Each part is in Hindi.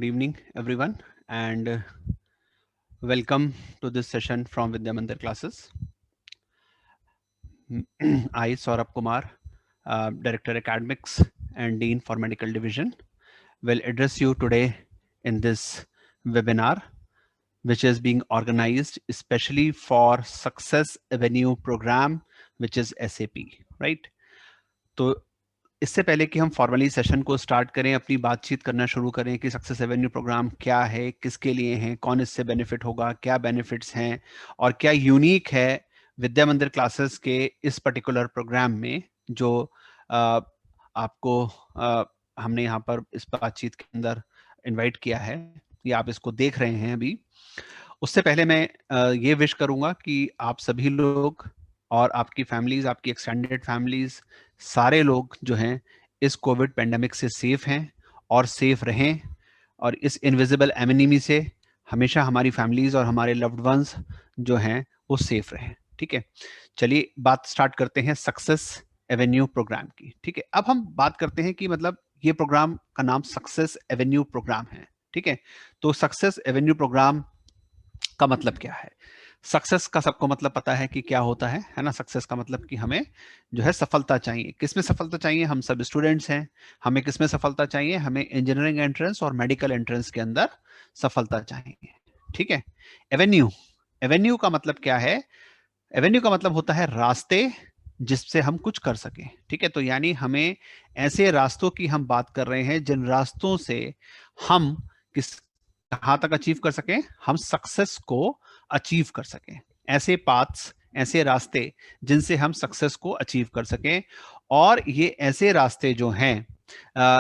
Good evening, everyone, and welcome to this session from Vidya Mandir classes. I, Saurabh Kumar, Director Academics and Dean for Medical Division, will address you today in this webinar, which is being organized especially for Success Avenue program, which is SAP, right? तो इससे पहले कि हम फॉर्मली सेशन को स्टार्ट करें, अपनी बातचीत करना शुरू करें कि सक्सेस एवेन्यू प्रोग्राम क्या है, किसके लिए है, कौन इससे बेनिफिट होगा, क्या बेनिफिट्स हैं और क्या यूनिक है विद्या मंदिर क्लासेस के इस पर्टिकुलर प्रोग्राम में जो आपको हमने यहाँ पर इस बातचीत के अंदर इनवाइट किया है, या आप इसको देख रहे हैं अभी। उससे पहले मैं ये विश करूंगा कि आप सभी लोग और आपकी फैमिलीज, आपकी एक्सटेंडेड फैमिलीज, सारे लोग जो हैं इस कोविड पेंडेमिक से सेफ हैं और सेफ रहें, और इस इनविजिबल एनिमी से हमेशा हमारी फैमिलीज और हमारे लव्ड वंस जो हैं वो सेफ रहें। ठीक है, चलिए बात स्टार्ट करते हैं सक्सेस एवेन्यू प्रोग्राम की। ठीक है, अब हम बात करते हैं कि मतलब ये प्रोग्राम का नाम सक्सेस एवेन्यू प्रोग्राम है। ठीक है, तो सक्सेस एवेन्यू प्रोग्राम का मतलब क्या है? सक्सेस का सबको मतलब पता है कि क्या होता है ना? सक्सेस का मतलब कि हमें जो है सफलता चाहिए। किसमें सफलता चाहिए? हम सब स्टूडेंट्स हैं, हमें किसमें सफलता चाहिए? हमें इंजीनियरिंग एंट्रेंस और मेडिकल एंट्रेंस के अंदर सफलता चाहिए। ठीक है, एवेन्यू, एवेन्यू का मतलब क्या है? एवेन्यू का मतलब होता है रास्ते जिससे हम कुछ कर सकें। ठीक है, तो यानी हमें ऐसे रास्तों की हम बात कर रहे हैं जिन रास्तों से हम किस कहां तक अचीव कर सकें, हम सक्सेस को अचीव कर सकें। ऐसे पाथ्स, ऐसे रास्ते जिनसे हम सक्सेस को अचीव कर सकें। और ये ऐसे रास्ते जो हैं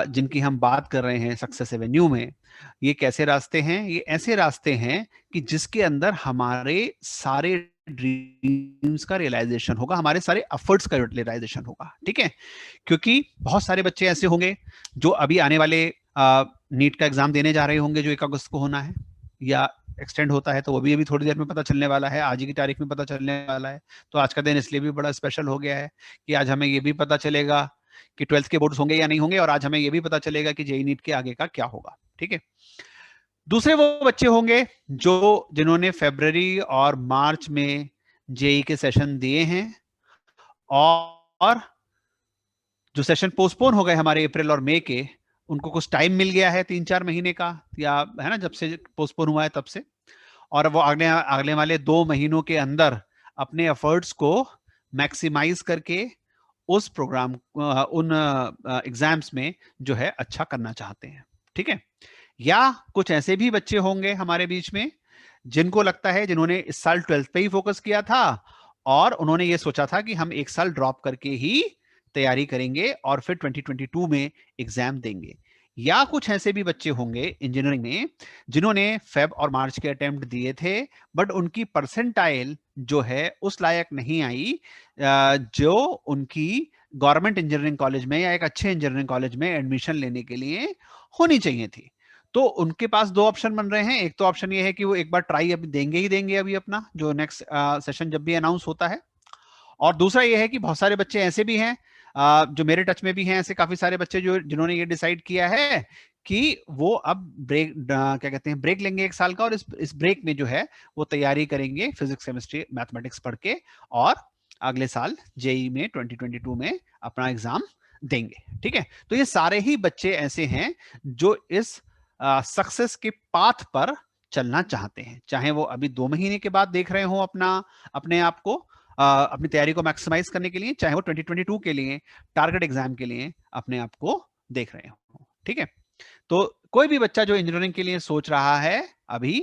जिनकी हम बात कर रहे हैं सक्सेस एवेन्यू में, ये कैसे रास्ते हैं? ये ऐसे रास्ते हैं कि जिसके अंदर हमारे सारे ड्रीम्स का रियलाइजेशन होगा, हमारे सारे एफर्ट्स का रियलाइजेशन होगा। ठीक है, क्योंकि बहुत सारे बच्चे ऐसे होंगे जो अभी आने वाले नीट का एग्जाम देने जा रहे होंगे, जो 1 अगस्त को होना है, या एक्सटेंड होता है तो वो भी अभी थोड़ी देर में पता चलने वाला है, आज ही की तारीख में पता चलने वाला है। तो आज का दिन इसलिए भी बड़ा स्पेशल हो गया है कि आज हमें ये भी पता चलेगा कि 12th के बोर्ड्स होंगे या नहीं होंगे, और आज हमें ये भी पता चलेगा कि जेईई नीट के आगे का क्या होगा। ठीक है, दूसरे वो बच्चे होंगे जो जिन्होंने फरवरी और मार्च में जेईई के सेशन दिए हैं, और जो सेशन पोस्टपोन हो गए हमारे अप्रैल और मई के, उनको कुछ टाइम मिल गया है 3-4 महीने का, या है ना, जब से पोस्टपोन हुआ है तब से, और वो अगले अगले वाले 2 महीनों के अंदर अपने एफर्ट्स को मैक्सिमाइज करके उस प्रोग्राम उन एग्जाम्स में जो है अच्छा करना चाहते हैं। ठीक है, या कुछ ऐसे भी बच्चे होंगे हमारे बीच में जिनको लगता है, जिन्होंने इस साल 12th पे ही फोकस किया था और उन्होंने ये सोचा था कि हम 1 साल ड्रॉप करके ही तैयारी करेंगे और फिर 2022 में एग्जाम देंगे। या कुछ ऐसे भी बच्चे होंगे इंजीनियरिंग में जिन्होंने फेब और मार्च के अटेम्प्ट दिए थे, बट उनकी परसेंटाइल जो है उस लायक नहीं आई जो उनकी गवर्नमेंट इंजीनियरिंग कॉलेज में या एक अच्छे इंजीनियरिंग कॉलेज में एडमिशन लेने के लिए होनी चाहिए थी। तो उनके पास 2 ऑप्शन बन रहे हैं। एक तो ऑप्शन ये है कि वो एक बार ट्राई अभी देंगे ही देंगे, अभी अपना जो नेक्स्ट सेशन जब भी अनाउंस होता है। और दूसरा ये है कि बहुत सारे बच्चे ऐसे भी हैं जो मेरे टच में भी हैं, ऐसे काफी सारे बच्चे जो जिन्होंने ये डिसाइड किया है कि वो अब ब्रेक क्या कहते हैं, ब्रेक लेंगे 1 साल का, और इस ब्रेक में जो है वो तैयारी करेंगे फिजिक्स, केमिस्ट्री, मैथमेटिक्स पढ़ के, और अगले साल जेई में 2022 में अपना एग्जाम देंगे। ठीक है, तो ये सारे ही बच्चे ऐसे हैं जो इस सक्सेस के पाथ पर चलना चाहते हैं, चाहे वो अभी 2 महीने के बाद देख रहे हो अपने आप को अपनी तैयारी को मैक्सिमाइज करने के लिए, चाहे वो 2022 के लिए टारगेट एग्जाम के लिए अपने आप को देख रहे हो। ठीक है, तो कोई भी बच्चा जो इंजीनियरिंग के लिए सोच रहा है अभी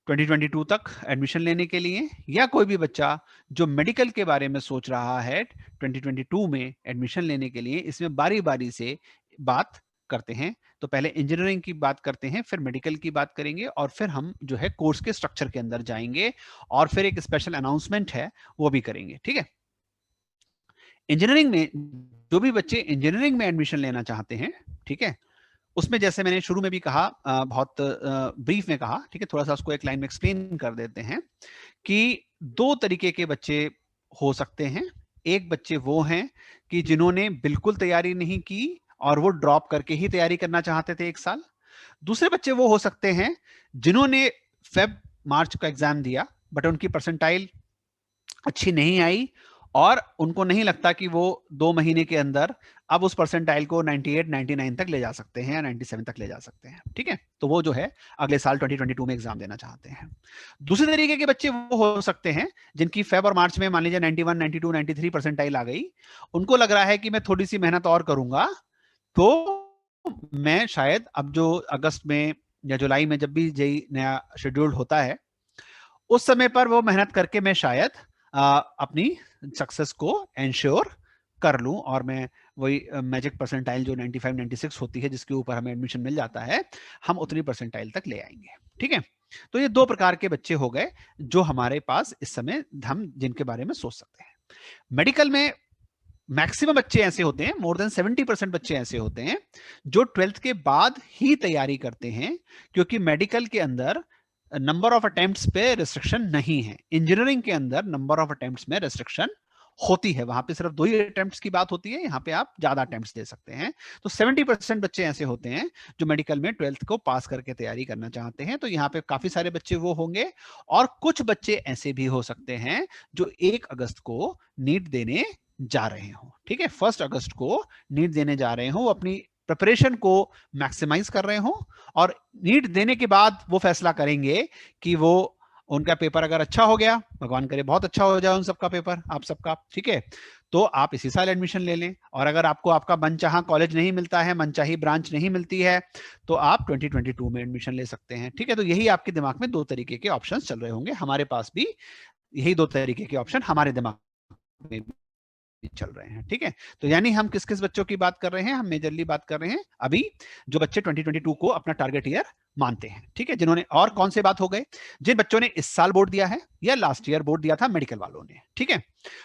2022 तक एडमिशन लेने के लिए, या कोई भी बच्चा जो मेडिकल के बारे में सोच रहा है 2022 में एडमिशन लेने के लिए, इसमें बारी बारी से बात करते हैं। तो पहले इंजीनियरिंग की बात करते हैं, फिर मेडिकल की बात करेंगे, और फिर हम जो है कोर्स के स्ट्रक्चर के अंदर जाएंगे, और फिर एक स्पेशल अनाउंसमेंट है वो भी करेंगे। ठीक है, इंजीनियरिंग में जो भी बच्चे इंजीनियरिंग में एडमिशन लेना चाहते हैं, ठीक है, उसमें जैसे मैंने शुरू में भी कहा, बहुत ब्रीफ में कहा, ठीक है, थोड़ा सा उसको एक लाइन में एक्सप्लेन कर देते हैं कि 2 तरीके के बच्चे हो सकते हैं। एक बच्चे वो हैं कि जिन्होंने बिल्कुल तैयारी नहीं की और वो ड्रॉप करके ही तैयारी करना चाहते थे 1 साल। दूसरे बच्चे वो हो सकते हैं जिन्होंने फेब मार्च का एग्जाम दिया बट उनकी परसेंटाइल अच्छी नहीं आई और उनको नहीं लगता कि वो 2 महीने के अंदर अब उस परसेंटाइल को 98, 99 तक ले जा सकते हैं या 97 तक ले जा सकते हैं, ठीक है। तो वो जो है अगले साल 2022 में एग्जाम देना चाहते हैं। दूसरे तरीके के बच्चे वो हो सकते हैं जिनकी फेब और मार्च में मान लीजिए 91, 92, 93 परसेंटाइल आ गई, उनको लग रहा है कि मैं थोड़ी सी मेहनत और करूंगा तो मैं शायद अब जो अगस्त में या जुलाई में जब भी जेई नया शेड्यूल होता है उस समय पर वो मेहनत करके मैं शायद अपनी सक्सेस को एंश्योर कर लूं और मैं वही मैजिक परसेंटाइल जो 95, 96 होती है जिसके ऊपर हमें एडमिशन मिल जाता है, हम उतनी परसेंटाइल तक ले आएंगे, ठीक है। तो ये दो प्रकार के बच्चे हो गए जो हमारे पास इस समय हम जिनके बारे में सोच सकते हैं। मेडिकल में मैक्सिमम बच्चे ऐसे होते हैं, मोर देन 70% बच्चे ऐसे होते हैं जो 12th के बाद ही तैयारी करते हैं, क्योंकि मेडिकल के अंदर नंबर ऑफ अटेम्प्ट्स पे रिस्ट्रिक्शन नहीं है। इंजीनियरिंग के अंदर नंबर ऑफ अटेम्प्ट्स में रिस्ट्रिक्शन होती है, वहां पे सिर्फ 2 ही अटेम्प्ट्स की बात होती है, यहाँ पे आप ज्यादा अटेम्प्ट्स दे सकते हैं। तो 70% बच्चे ऐसे होते हैं जो मेडिकल में 12th को पास करके तैयारी करना चाहते हैं, तो यहाँ पे काफी सारे बच्चे वो होंगे। और कुछ बच्चे ऐसे भी हो सकते हैं जो 1 अगस्त को नीट देने जा रहे हो, ठीक है, 1 अगस्त को नीट देने जा रहे हो, अपनी प्रिपरेशन को मैक्सिमाइज कर रहे हो और नीट देने के बाद वो फैसला करेंगे कि वो उनका पेपर अगर अच्छा हो गया, भगवान करे बहुत अच्छा हो जाए उन सबका पेपर, आप सबका, ठीक है, तो आप इसी साल एडमिशन ले लें। और अगर आपको आपका मनचाहा कॉलेज नहीं मिलता है, मनचाही ब्रांच नहीं मिलती है, तो आप 2022 में एडमिशन ले सकते हैं, ठीक है। तो यही आपके दिमाग में 2 तरीके के ऑप्शंस चल रहे होंगे, हमारे पास भी यही 2 तरीके के ऑप्शन हमारे दिमाग में चल रहे हैं, ठीक है। तो यानी हम किस किस बच्चों की बात कर रहे हैं, हम मेजरली बात कर रहे हैं अभी जो बच्चे 2022 को अपना टारगेट ईयर मानते हैं, ठीक है, जिन्होंने, और कौन से बात हो गए, जिन बच्चों ने इस साल बोर्ड दिया है या लास्ट ईयर बोर्ड दिया था मेडिकल वालों ने, ठीक है।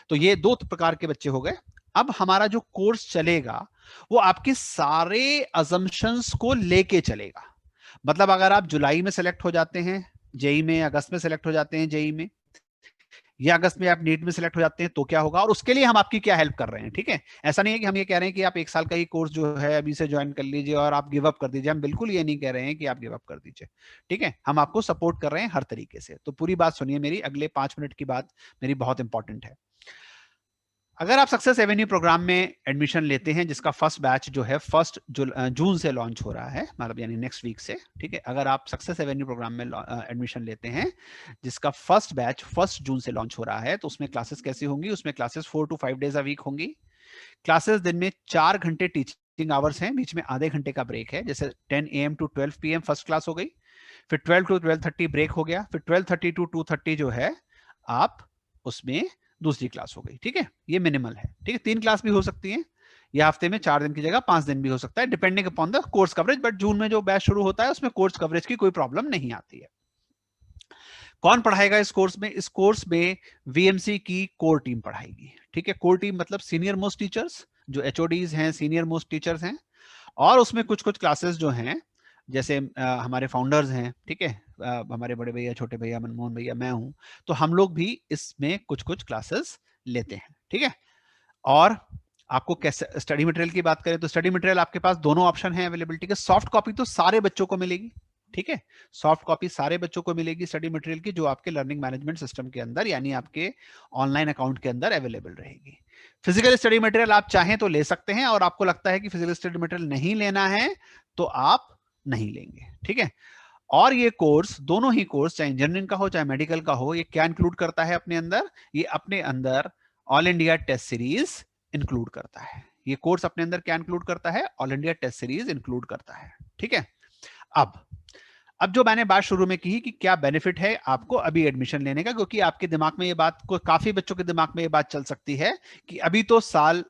तो ये 2 प्रकार के बच्चे हो गए। अब हमारा जो कोर्स चलेगा वो आपके सारे अजम्पशंस को लेके चलेगा। मतलब अगर आप जुलाई में सेलेक्ट हो जाते हैं जेई में, अगस्त में सेलेक्ट हो जाते हैं जेई में, या अगस्त में आप नीट में सिलेक्ट हो जाते हैं, तो क्या होगा और उसके लिए हम आपकी क्या हेल्प कर रहे हैं, ठीक है। ऐसा नहीं है कि हम ये कह रहे हैं कि आप 1 साल का ही कोर्स जो है अभी से ज्वाइन कर लीजिए और आप गिव अप कर दीजिए, हम बिल्कुल ये नहीं कह रहे हैं कि आप गिव अप कर दीजिए, ठीक है। हम आपको सपोर्ट कर रहे हैं हर तरीके से। तो पूरी बात सुनिए मेरी, अगले 5 मिनट की बात मेरी बहुत इंपॉर्टेंट है। अगर आप सक्सेस एवेन्यू प्रोग्राम में एडमिशन लेते हैं जिसका फर्स्ट बैच जो है 1 जून से लॉन्च हो रहा है, मतलब यानी नेक्स्ट वीक से, ठीक है। अगर आप सक्सेस एवेन्यू प्रोग्राम में एडमिशन लेते हैं जिसका फर्स्ट बैच 1 जून से लॉन्च हो रहा है, तो उसमें क्लासेस कैसी होंगी, उसमें classes 4 to 5 days a week होंगी। क्लासेस दिन में 4 घंटे टीचिंग आवर्स हैं, बीच में आधे घंटे का ब्रेक है, जैसे 10 AM to 12 PM first class हो गई, फिर 12 to 12:30 ब्रेक हो गया, फिर 12:30 to 2:30 जो है आप उसमें दूसरी क्लास हो गई, ठीक है। ये मिनिमल है, ठीक है। 3 क्लास भी हो सकती है, या हफ्ते में 4 दिन की जगह 5 दिन भी हो सकता है, depending upon the course coverage. But जून में जो बैच शुरू होता है उसमें कोर्स कवरेज की कोई प्रॉब्लम नहीं आती है। कौन पढ़ाएगा इस कोर्स में? इस कोर्स में वीएमसी की कोर टीम पढ़ाएगी, ठीक है। कोर टीम मतलब सीनियर मोस्ट टीचर्स, जो एचओडीज हैं, सीनियर मोस्ट टीचर्स हैं, और उसमें कुछ कुछ क्लासेस जो हैं, जैसे हमारे फाउंडर्स हैं, ठीक है, हमारे बड़े भैया, छोटे भैया, मनमोहन भैया, मैं हूं, तो हम लोग भी इसमें कुछ कुछ क्लासेस लेते हैं, ठीक है। और आपको कैसे स्टडी मटेरियल की बात करें तो स्टडी मटेरियल आपके पास दोनों ऑप्शन है अवेलेबिलिटी के। सॉफ्ट कॉपी तो सारे बच्चों को मिलेगी, ठीक है, सॉफ्ट कॉपी सारे बच्चों को मिलेगी स्टडी मटेरियल की, जो आपके लर्निंग मैनेजमेंट सिस्टम के अंदर यानी आपके ऑनलाइन अकाउंट के अंदर अवेलेबल रहेगी। फिजिकल स्टडी मटेरियल आप चाहें तो ले सकते हैं, और आपको लगता है कि फिजिकल स्टडी मटेरियल नहीं लेना है तो आप नहीं लेंगे, ठीक है। और ये कोर्स, दोनों ही कोर्स, चाहे इंजीनियरिंग का हो चाहे मेडिकल का हो, ये क्या इंक्लूड करता है अपने अंदर? ये अपने अंदर all India test series include करता है। ये कोर्स अपने अंदर क्या इंक्लूड करता है? All India test series include करता है, ठीक है। अब जो मैंने बात शुरू में की कि क्या बेनिफिट है आपको अभी एडमिशन लेने का, क्योंकि आपके दिमाग में ये बात को, काफी बच्चों के दिमाग में ये बात चल सकती है कि अभी तो साल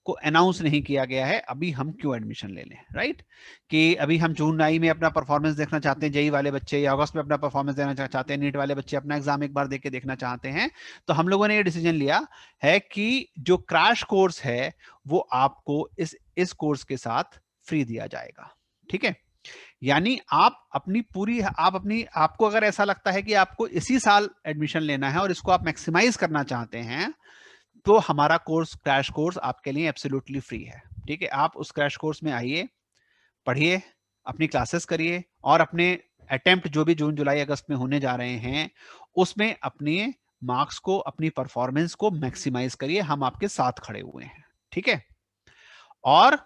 को अनाउंस नहीं किया गया है, अभी हम क्यों एडमिशन ले लें, राइट। कि अभी हम जून जुलाई में अपना परफॉर्मेंस देखना चाहते हैं जेई वाले बच्चे, या अगस्त में अपना परफॉर्मेंस देना चाहते हैं नीट वाले बच्चे, अपना एग्जाम एक बार देके देखना चाहते हैं। तो हम लोगों ने ये डिसीजन लिया है कि जो क्रैश कोर्स है वो आपको इस कोर्स के साथ फ्री दिया जाएगा, ठीक है। यानी आपको अगर ऐसा लगता है कि आपको इसी साल एडमिशन लेना है और इसको आप मैक्सिमाइज करना चाहते हैं, तो हमारा कोर्स, क्रैश कोर्स आपके लिए एब्सोल्युटली फ्री है, ठीक है। आप उस क्रैश कोर्स में आइए, पढ़िए, अपनी क्लासेस करिए और अपने अटेम्प्ट जो भी जून जुलाई अगस्त में होने जा रहे हैं उसमें अपने मार्क्स को, अपनी परफॉर्मेंस को मैक्सिमाइज करिए। हम आपके साथ खड़े हुए हैं, ठीक है। और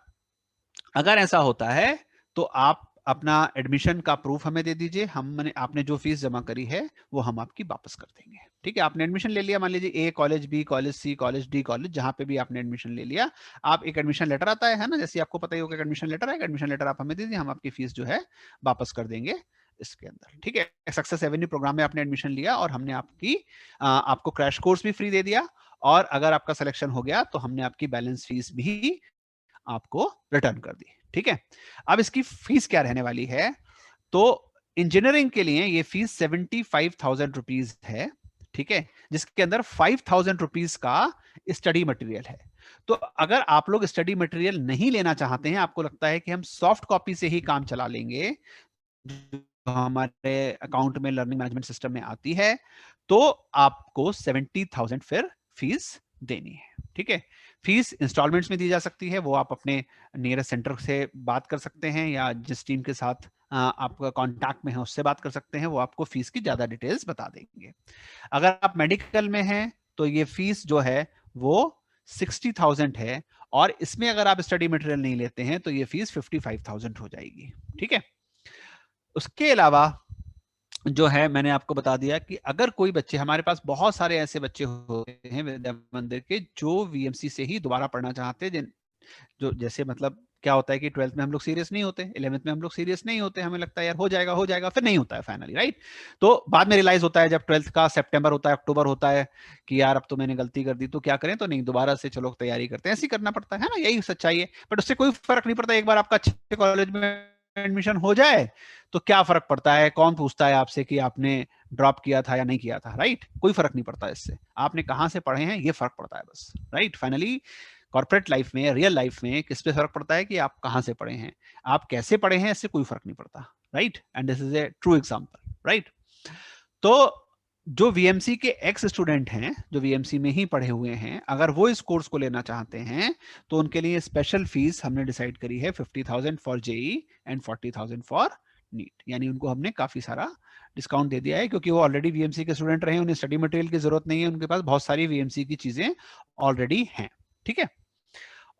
अगर ऐसा होता है तो आप अपना एडमिशन का प्रूफ हमें दे दीजिए, हमने आपने जो फीस जमा करी है वो हम आपकी वापस कर देंगे, ठीक है। आपने एडमिशन ले लिया, मान लीजिए ए कॉलेज, बी कॉलेज, सी कॉलेज, डी कॉलेज, जहां पे भी आपने एडमिशन ले लिया, आप एक एडमिशन लेटर आता है ना, जैसे आपको पता ही होगा एडमिशन लेटर है, एडमिशन लेटर आप हमें दे दीजिए, हम आपकी फीस जो है वापस कर देंगे इसके अंदर, ठीक है। सक्सेस एवेन्यू प्रोग्राम में आपने एडमिशन लिया और हमने आपको क्रैश कोर्स भी फ्री दे दिया, और अगर आपका सिलेक्शन हो गया तो हमने आपकी बैलेंस फीस भी आपको रिटर्न कर दी, ठीक है। अब इसकी फीस क्या रहने वाली है, तो इंजीनियरिंग के लिए ये फीस 75,000 रुपीज है, ठीक है, जिसके अंदर 5,000 रुपीज का स्टडी मटेरियल है। तो अगर आप लोग स्टडी मटेरियल नहीं लेना चाहते हैं, आपको लगता है कि हम सॉफ्ट कॉपी से ही काम चला लेंगे, जो हमारे अकाउंट में लर्निंग मैनेजमेंट सिस्टम में आती है, तो आपको 70,000 फिर फीस देनी है, ठीक है। फीस इंस्टॉलमेंट्स में दी जा सकती है, वो आप अपने नियरेस्ट सेंटर से बात कर सकते हैं, या जिस टीम के साथ आपका कांटेक्ट में है उससे बात कर सकते हैं, वो आपको फीस की ज्यादा डिटेल्स बता देंगे। अगर आप मेडिकल में हैं तो ये फीस जो है वो 60,000 है, और इसमें अगर आप स्टडी मटेरियल नहीं लेते हैं तो ये फीस 55,000 हो जाएगी, ठीक है। उसके अलावा जो है मैंने आपको बता दिया कि अगर कोई बच्चे, हमारे पास बहुत सारे ऐसे बच्चे होते हैं विद्या मंदिर के जो वीएमसी से ही दोबारा पढ़ना चाहते हैं, जो जैसे मतलब क्या होता है कि 12th में हम लोग सीरियस नहीं होते, 11th में हम लोग सीरियस नहीं होते, हमें लगता है यार हो जाएगा, फिर नहीं होता है फाइनली, राइट। तो बाद में रियलाइज होता है जब 12th का सितंबर होता है, अक्टूबर होता है, कि यार अब तो मैंने गलती कर दी, तो क्या करें, तो नहीं, दोबारा से चलो तैयारी करते हैं, ऐसे ही करना पड़ता है ना, यही सच्चाई है। बट उससे कोई फर्क नहीं पड़ता, एक बार आपका अच्छे कॉलेज में एडमिशन हो जाए तो क्या फर्क पड़ता है, कौन पूछता है आपसे कि आपने ड्रॉप किया था या नहीं किया था, राइट। कोई फर्क नहीं पड़ता इससे, आपने कहां से पढ़े हैं ये फर्क पड़ता है बस, राइट। फाइनली कॉर्पोरेट लाइफ में, रियल लाइफ में किस पे फर्क पड़ता है कि आप कहां से पढ़े हैं, आप कैसे पढ़े हैं, इससे कोई फर्क नहीं पड़ता, right. And this is a true example, right. तो जो वीएमसी के एक्स स्टूडेंट हैं, जो वीएमसी में ही पढ़े हुए हैं, अगर वो इस कोर्स को लेना चाहते हैं तो उनके लिए स्पेशल फीस हमने डिसाइड करी है 50,000 for JEE and 40,000 for NEET, यानी उनको हमने काफी सारा डिस्काउंट दे दिया है, क्योंकि वो ऑलरेडी वीएमसी के स्टूडेंट रहे, उन्हें स्टडी मटेरियल की जरूरत नहीं है, उनके पास बहुत सारी वीएमसी की चीजें ऑलरेडी हैं, ठीक है।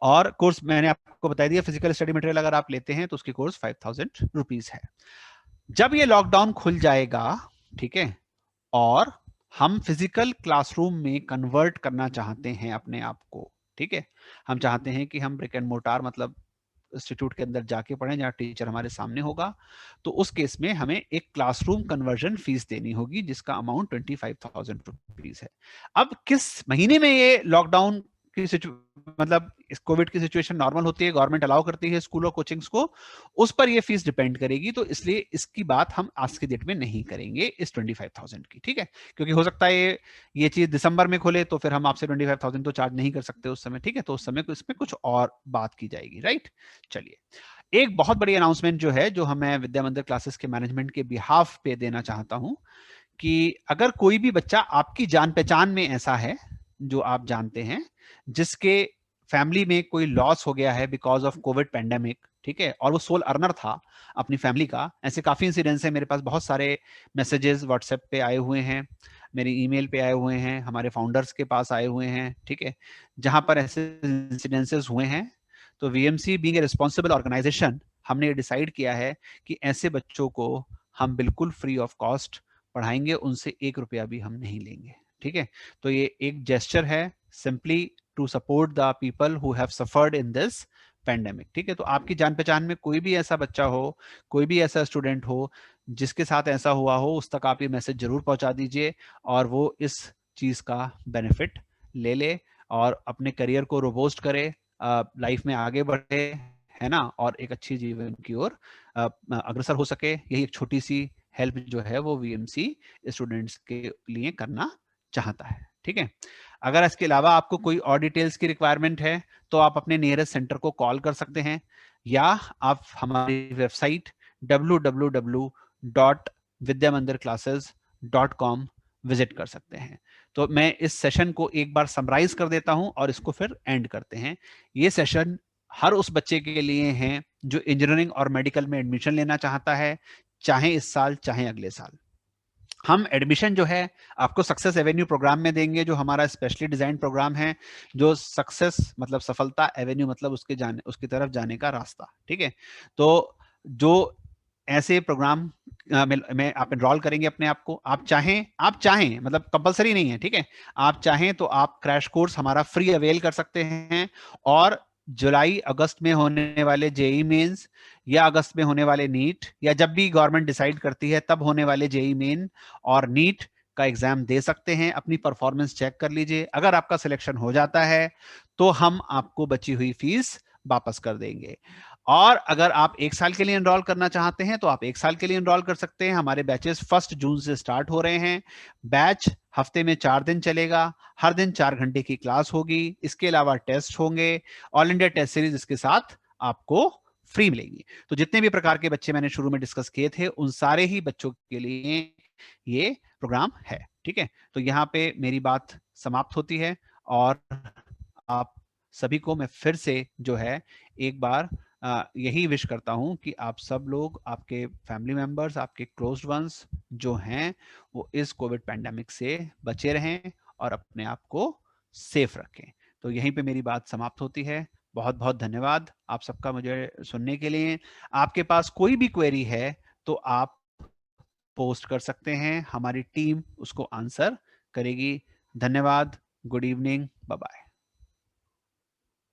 और कोर्स मैंने आपको बता दिया, फिजिकल स्टडी मटेरियल अगर आप लेते हैं तो उसकी कोर्स 5,000 रुपीज है। जब ये लॉकडाउन खुल जाएगा, ठीक है, और हम फिजिकल क्लासरूम में कन्वर्ट करना चाहते हैं अपने आप को, ठीक है, हम चाहते हैं कि हम ब्रिक एंड मोटार मतलब इंस्टीट्यूट के अंदर जाके पढ़ें जहां टीचर हमारे सामने होगा, तो उस केस में हमें एक क्लासरूम कन्वर्जन फीस देनी होगी जिसका अमाउंट 25,000 रुपीज है। अब किस महीने में ये लॉकडाउन की मतलब इस कोविड की सिचुएशन नॉर्मल होती है, गवर्नमेंट अलाउ करती है स्कूल और कोचिंग्स को, उस पर ये फीस डिपेंड करेगी, तो इसलिए इसकी बात हम आज की डेट में नहीं करेंगे इस 25,000 की, ठीक है। क्योंकि हो सकता है ये चीज दिसंबर में खुले तो फिर हम आपसे 25,000 तो चार्ज नहीं कर सकते उस समय, ठीक है, तो उस समय इसमें कुछ और बात की जाएगी, राइट। चलिए, एक बहुत बड़ी अनाउंसमेंट जो है, जो हमें विद्या मंदिर क्लासेस के मैनेजमेंट के बिहाफ पे देना चाहता हूं, कि अगर कोई भी बच्चा आपकी जान पहचान में ऐसा है जो आप जानते हैं, जिसके फैमिली में कोई लॉस हो गया है बिकॉज ऑफ कोविड पेंडेमिक, ठीक है, और वो सोल अर्नर था अपनी फैमिली का, ऐसे काफी इंसिडेंट्स हैं, मेरे पास बहुत सारे मैसेजेस व्हाट्सएप पे आए हुए हैं, मेरी ईमेल पे आए हुए हैं, हमारे फाउंडर्स के पास आए हुए हैं, ठीक है, जहां पर ऐसे इंसिडेंसेस हुए हैं। तो VMC being a responsible organisation, हमने ये डिसाइड किया है कि ऐसे बच्चों को हम बिल्कुल फ्री ऑफ कॉस्ट पढ़ाएंगे, उनसे 1 रुपया भी हम नहीं लेंगे, ठीक है। तो ये एक जेस्चर है simply to support the people who have suffered in this pandemic, ठीक है। तो आपकी जान पहचान में कोई भी ऐसा बच्चा हो, कोई भी ऐसा स्टूडेंट हो जिसके साथ ऐसा हुआ हो, उस तक आप ये मैसेज जरूर पहुंचा दीजिए, और वो इस चीज का बेनिफिट ले और अपने करियर को रोबोस्ट करे, लाइफ में आगे बढ़े, है ना, और एक अच्छी जीवन की ओर अग्रसर हो सके। यही एक छोटी सी हेल्प जो है वो वीएमसी स्टूडेंट्स के लिए करना चाहता है, ठीक है। अगर इसके अलावा आपको कोई और डिटेल्स की रिक्वायरमेंट है तो आप अपने नियरेस्ट सेंटर को कॉल कर सकते हैं, या आप हमारी वेबसाइट www.vidyamandirclasses.com विजिट कर सकते हैं। तो मैं इस सेशन को एक बार समराइज कर देता हूं और इसको फिर एंड करते हैं। ये सेशन हर उस बच्चे के लिए हैं जो इंजीनियरिंग और मेडिकल में एडमिशन लेना चाहता है, चाहे इस साल चाहे अगले साल। हम एडमिशन जो है आपको सक्सेस एवेन्यू प्रोग्राम में देंगे, जो हमारा स्पेशली डिजाइन प्रोग्राम है, जो सक्सेस मतलब सफलता, एवेन्यू मतलब उसकी तरफ जाने का रास्ता। ठीक है, तो जो ऐसे प्रोग्राम में आप एनरोल करेंगे अपने आप को, आप चाहें मतलब कंपलसरी नहीं है, ठीक है, आप चाहें तो आप क्रैश कोर्स हमारा फ्री अवेल कर सकते हैं, और जुलाई अगस्त में होने वाले जेई मेंस या अगस्त में होने वाले नीट, या जब भी गवर्नमेंट डिसाइड करती है तब होने वाले जेई मेन और नीट का एग्जाम दे सकते हैं। अपनी परफॉर्मेंस चेक कर लीजिए, अगर आपका सिलेक्शन हो जाता है तो हम आपको बची हुई फीस वापस कर देंगे। और अगर आप एक साल के लिए एनरोल करना चाहते हैं तो आप एक साल के लिए एनरोल कर सकते हैं। हमारे बैचेस 1 जून से स्टार्ट हो रहे हैं। बैच हफ्ते में 4 दिन चलेगा, हर दिन 4 घंटे की क्लास होगी, इसके अलावा टेस्ट होंगे, ऑल इंडिया टेस्ट सीरीज इसके साथ आपको फ्री मिलेगी। तो जितने भी प्रकार के बच्चे मैंने शुरू में डिस्कस किए थे, उन सारे ही बच्चों के लिए ये प्रोग्राम है। ठीक है, तो यहाँ पे मेरी बात समाप्त होती है, और आप सभी को मैं फिर से जो है एक बार यही विश करता हूं कि आप सब लोग, आपके फैमिली मेंबर्स, आपके क्लोज्ड वंस जो हैं, वो इस कोविड पैंडेमिक से बचे रहें और अपने आप को सेफ रखें। तो यहीं पे मेरी बात समाप्त होती है। बहुत बहुत धन्यवाद आप सबका मुझे सुनने के लिए। आपके पास कोई भी क्वेरी है तो आप पोस्ट कर सकते हैं, हमारी टीम उसको आंसर करेगी। धन्यवाद, गुड इवनिंग, बाय बाय।